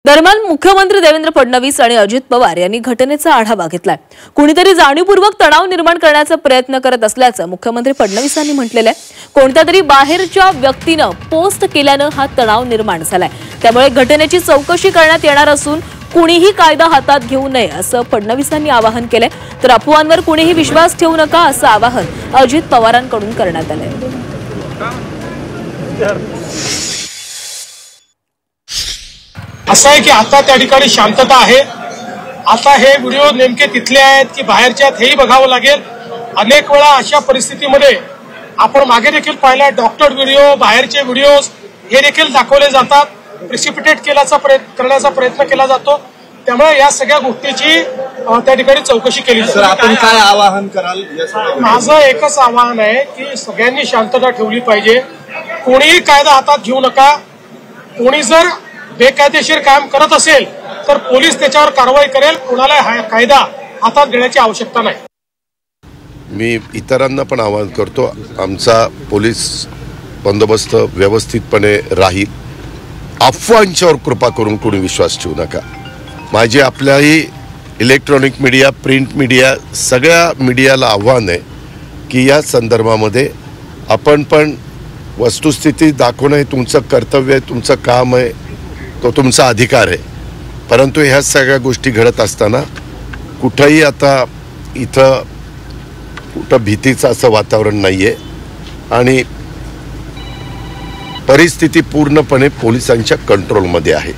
दरम्यान मुख्यमंत्री देवेंद्र फडणवीस आणि अजित पवार यांनी घटनेचा आढावा घेतलाय। कुणीतरी जाणीवपूर्वक तणाव निर्माण करण्याचा प्रयत्न करत असल्याचं मुख्यमंत्री फडणवीसांनी म्हटलेलं आहे। कोणत्यातरी बाहेरच्या व्यक्तीने पोस्ट केल्यानं हा तणाव निर्माण झालाय, त्यामुळे घटनेची चौकशी करण्यात येणार असून कुणीही कायदा हातात घेऊ नये असं फडणवीसांनी आवाहन केलंय। तर अफवांवर कुणीही विश्वास ठेवू नका असं आवाहन अजित पवारांकडून करण्यात आलंय। असं आहे की आता त्या ठिकाणी शांतता आहे। आता हे व्हिडिओ नेमके तिथले आहेत की बाहेरचे आहेत हेही बघावं लागेल। अनेक वेळा अशा परिस्थितीमध्ये आपण मागे देखील पाहिला, डॉक्टर व्हिडिओ, बाहेरचे व्हिडिओज हे देखील दाखवले जातात, प्रिसिपिटेट करण्याचा प्रयत्न केला जातो। त्यामुळे या सगळ्या गोष्टीची त्या ठिकाणी चौकशी केली जाते। आपण काय आवाहन कराल? माझं एकच आवाहन आहे की सगळ्यांनी शांतता ठेवली पाहिजे, कोणीही कायदा हातात घेऊ नका। कोणी जर बेकायदेशीर काम करत असेल तर पोलीस त्याच्यावर कारवाई करेल, कोणाला कायदा हातात घेण्याची आवश्यकता नाही। मी इतरांना पण आवाहन करतो, आमचा पोलीस बंदोबस्त व्यवस्थितपणे राहील। अफवांच्यावर कृपा करून कोणी विश्वास ठेवू नका। माझे आपल्याही इलेक्ट्रॉनिक मीडिया, प्रिंट मीडिया, सगळ्या मीडियाला आव्हान आहे की या संदर्भामध्ये आपण पण वस्तुस्थिती दाखवणं हे तुमचं कर्तव्य आहे, तुमचं काम आहे, तो तुमचा अधिकार आहे। परंतु ह्या सगळ्या गोष्टी घडत असताना कुठंही आता इथं कुठं भीतीचं असं वातावरण नाही आहे आणि परिस्थिती पूर्णपणे पोलिसांच्या कंट्रोलमध्ये आहे।